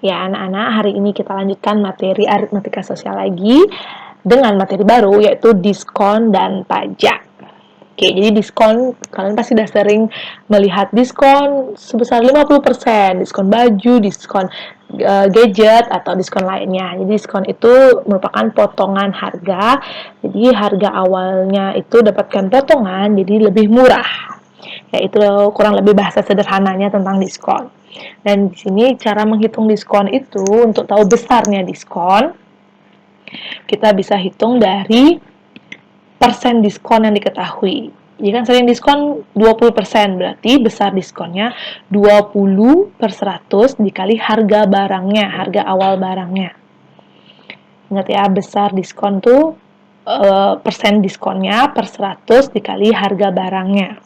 Ya, anak-anak, hari ini kita lanjutkan materi aritmatika sosial lagi dengan materi baru, yaitu diskon dan pajak. Oke, jadi diskon, kalian pasti udah sering melihat diskon sebesar 50%, diskon baju, diskon gadget, atau diskon lainnya. Jadi diskon itu merupakan potongan harga, jadi harga awalnya itu dapatkan potongan, jadi lebih murah. Yaitu kurang lebih bahasa sederhananya tentang diskon. Dan di sini cara menghitung diskon itu, untuk tahu besarnya diskon, kita bisa hitung dari persen diskon yang diketahui. Jadi kan sering diskon 20%, berarti besar diskonnya 20/100 dikali harga barangnya, harga awal barangnya. Ingat ya, besar diskon tuh persen diskonnya per 100 dikali harga barangnya.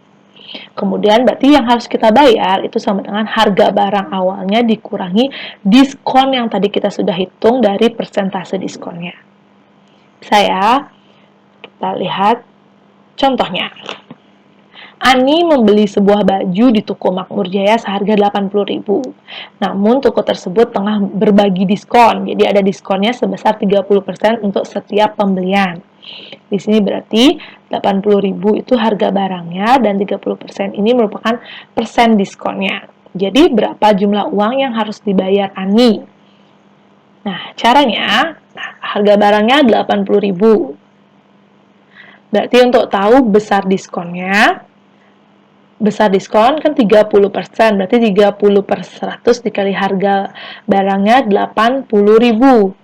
Kemudian berarti yang harus kita bayar itu sama dengan harga barang awalnya dikurangi diskon yang tadi kita sudah hitung dari persentase diskonnya. Kita lihat contohnya. Ani membeli sebuah baju di toko Makmur Jaya seharga 80.000. Namun toko tersebut tengah berbagi diskon. Jadi ada diskonnya sebesar 30% untuk setiap pembelian. Di sini berarti 80.000 itu harga barangnya dan 30% ini merupakan persen diskonnya. Jadi berapa jumlah uang yang harus dibayar Ani? Nah, caranya, harga barangnya 80.000. Berarti untuk tahu besar diskonnya, besar diskon kan 30%, berarti 30/100 dikali harga barangnya 80.000.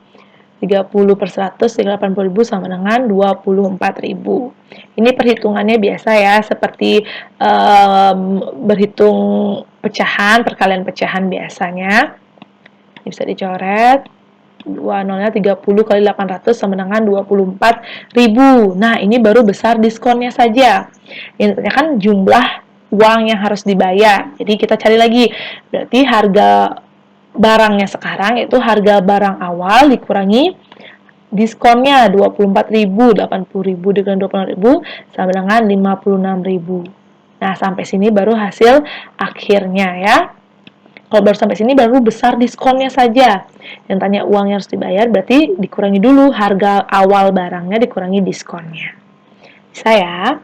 30/100 dikali 80.000 sama dengan 24.000. Ini perhitungannya biasa ya, seperti berhitung pecahan, perkalian pecahan biasanya. Ini bisa dicoret. 20-nya 30 kali 800 sama dengan 24.000. Nah, ini baru besar diskonnya saja. Ini kan jumlah uang yang harus dibayar. Jadi kita cari lagi. Berarti harga barangnya sekarang itu harga barang awal dikurangi diskonnya 24.000, 80.000 dengan 26.000 sama dengan 56.000. Nah, sampai sini baru hasil akhirnya ya. Kalau baru sampai sini baru besar diskonnya saja. Yang tanya uang yang harus dibayar berarti dikurangi dulu harga awal barangnya dikurangi diskonnya. Bisa ya?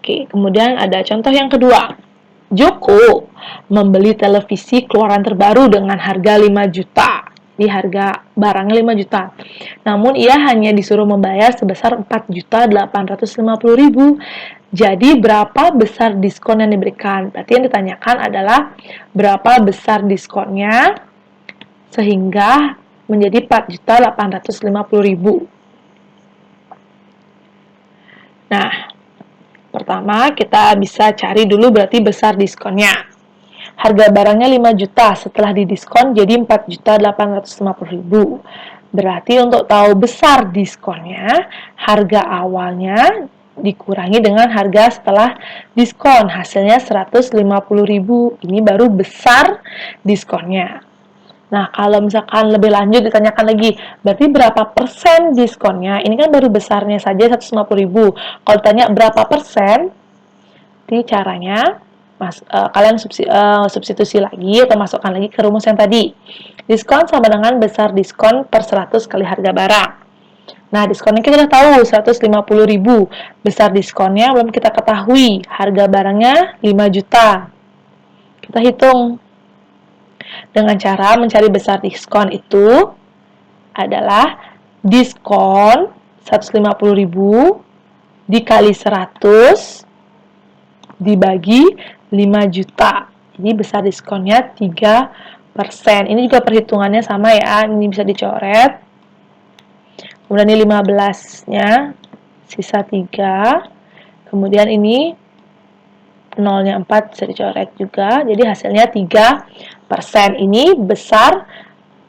Oke, kemudian ada contoh yang kedua. Joko membeli televisi keluaran terbaru dengan harga 5 juta. Di harga barangnya 5 juta. Namun ia hanya disuruh membayar sebesar 4.850.000. Jadi berapa besar diskon yang diberikan? Berarti yang ditanyakan adalah berapa besar diskonnya sehingga menjadi 4.850.000. Nah, pertama kita bisa cari dulu berarti besar diskonnya. Harga barangnya 5 juta, setelah didiskon jadi 4.850.000. Berarti untuk tahu besar diskonnya, harga awalnya dikurangi dengan harga setelah diskon, hasilnya 150.000. Ini baru besar diskonnya. Nah, kalau misalkan lebih lanjut ditanyakan lagi, berarti berapa persen diskonnya? Ini kan baru besarnya saja 150.000. Kalau ditanya berapa persen, di caranya kalian substitusi lagi atau masukkan lagi ke rumus yang tadi. Diskon sama dengan besar diskon per 100 kali harga barang. Nah, diskonnya kita sudah tahu 150.000. Besar diskonnya belum kita ketahui. Harga barangnya 5 juta. Kita hitung. Dengan cara mencari besar diskon itu adalah diskon 150.000 dikali 100 dibagi 5 juta. Jadi besar diskonnya 3%. Ini juga perhitungannya sama ya. Ini bisa dicoret. Kemudian ini 15-nya, sisa 3. Kemudian ini 0-nya 4 bisa dicoret juga. Jadi hasilnya 3%. Ini besar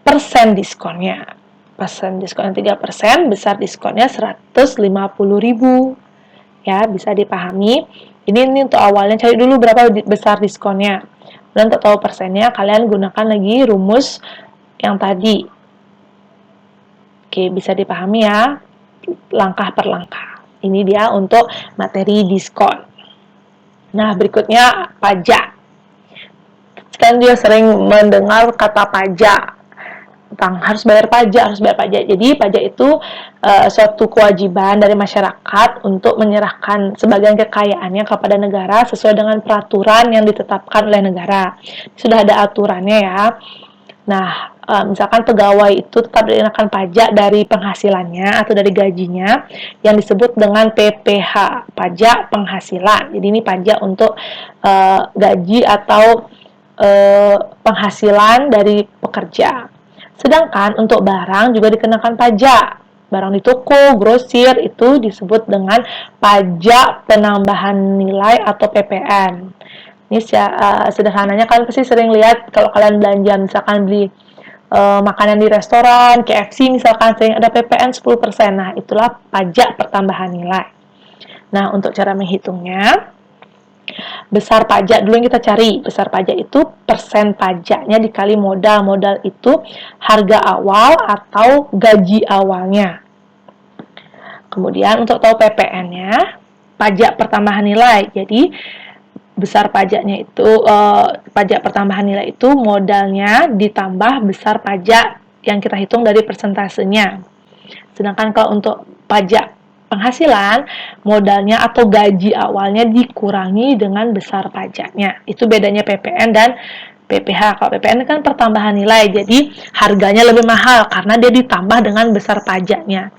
persen diskonnya. Persen diskonnya 3%, besar diskonnya 150.000. Ya, bisa dipahami. Ini untuk awalnya cari dulu berapa besar diskonnya. Dan untuk tahu persennya, kalian gunakan lagi rumus yang tadi. Oke, bisa dipahami ya, langkah per langkah. Ini dia untuk materi diskon. Nah, berikutnya pajak. Kan dia sering mendengar kata pajak, tentang harus bayar pajak, harus bayar pajak. Jadi pajak itu suatu kewajiban dari masyarakat untuk menyerahkan sebagian kekayaannya kepada negara sesuai dengan peraturan yang ditetapkan oleh negara. Sudah ada aturannya ya. Nah, misalkan pegawai itu tetap dikenakan pajak dari penghasilannya atau dari gajinya yang disebut dengan PPH, pajak penghasilan. Jadi ini pajak untuk gaji atau penghasilan dari pekerja. Sedangkan untuk barang juga dikenakan pajak. Barang di toko, grosir itu disebut dengan pajak penambahan nilai atau PPN. Ini sederhananya kalian pasti sering lihat kalau kalian belanja, misalkan beli makanan di restoran, KFC misalkan sering ada PPN 10%. Nah, itulah pajak pertambahan nilai. Nah, untuk cara menghitungnya, besar pajak dulu yang kita cari. Besar pajak itu persen pajaknya dikali modal. Modal itu harga awal atau gaji awalnya. Kemudian untuk tahu PPN-nya, pajak pertambahan nilai. Jadi besar pajaknya itu pajak pertambahan nilai itu modalnya ditambah besar pajak yang kita hitung dari persentasenya. Sedangkan kalau untuk pajak penghasilan, modalnya atau gaji awalnya dikurangi dengan besar pajaknya. Itu bedanya PPN dan PPH. Kalau PPN kan pertambahan nilai, jadi harganya lebih mahal karena dia ditambah dengan besar pajaknya.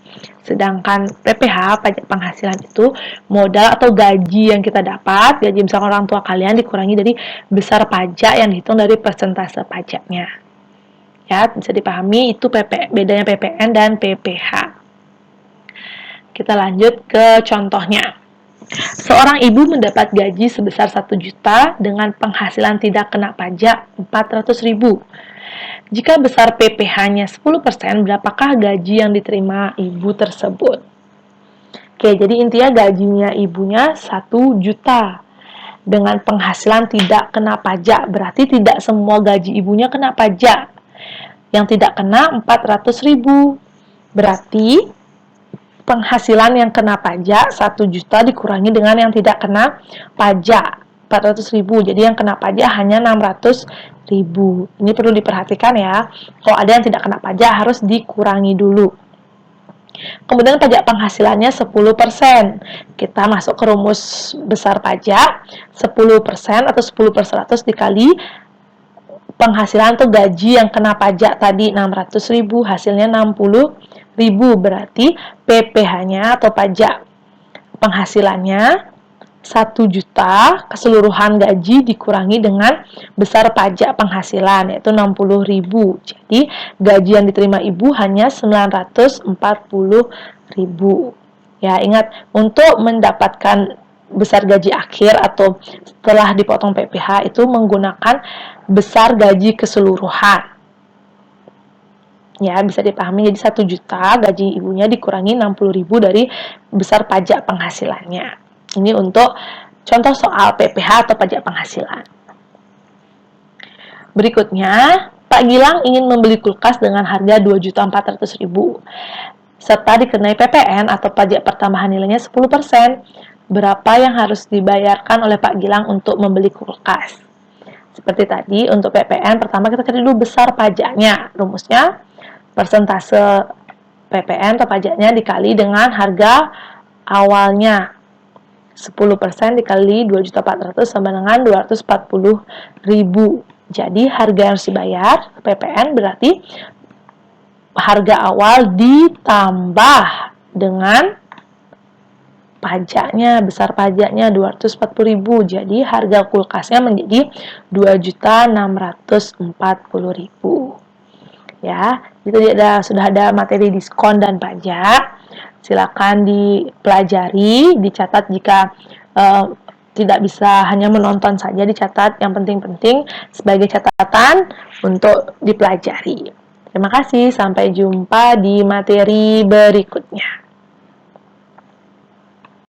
Sedangkan PPH, pajak penghasilan itu modal atau gaji yang kita dapat, gaji misalkan orang tua kalian dikurangi dari besar pajak yang dihitung dari persentase pajaknya. Ya, bisa dipahami itu bedanya PPN dan PPH. Kita lanjut ke contohnya. Seorang ibu mendapat gaji sebesar 1 juta dengan penghasilan tidak kena pajak 400.000. Jika besar PPH-nya 10%, berapakah gaji yang diterima ibu tersebut? Oke, jadi intinya gajinya ibunya 1 juta dengan penghasilan tidak kena pajak. Berarti tidak semua gaji ibunya kena pajak. Yang tidak kena 400.000. Berarti penghasilan yang kena pajak 1 juta dikurangi dengan yang tidak kena pajak 400.000. Jadi yang kena pajak hanya 600.000. Ini perlu diperhatikan ya. Kalau ada yang tidak kena pajak harus dikurangi dulu. Kemudian pajak penghasilannya 10%. Kita masuk ke rumus besar pajak. 10% atau 10/100 dikali penghasilan atau gaji yang kena pajak tadi 600.000, hasilnya 60.000. Berarti PPH-nya atau pajak penghasilannya 1 juta, keseluruhan gaji dikurangi dengan besar pajak penghasilan, yaitu 60.000. Jadi, gaji yang diterima ibu hanya 940.000. Ya, ingat, untuk mendapatkan besar gaji akhir atau setelah dipotong PPH itu menggunakan besar gaji keseluruhan. Ya, bisa dipahami, jadi 1 juta gaji ibunya dikurangi 60.000 dari besar pajak penghasilannya. Ini untuk contoh soal PPH atau pajak penghasilan. Berikutnya, Pak Gilang ingin membeli kulkas dengan harga 2.400.000 serta dikenai PPN atau pajak pertambahan nilainya 10%. Berapa yang harus dibayarkan oleh Pak Gilang untuk membeli kulkas? Seperti tadi, untuk PPN pertama kita cari dulu besar pajaknya. Rumusnya persentase PPN atau pajaknya dikali dengan harga awalnya. 10% dikali 2.400.000 sama dengan 240.000. Jadi harga yang harus dibayar PPN berarti harga awal ditambah dengan pajaknya, besar pajaknya 240.000. Jadi harga kulkasnya menjadi 2.640.000. Ya, itu sudah ada materi diskon dan pajak. Silakan dipelajari, dicatat jika tidak bisa hanya menonton saja, dicatat yang penting-penting sebagai catatan untuk dipelajari. Terima kasih, sampai jumpa di materi berikutnya.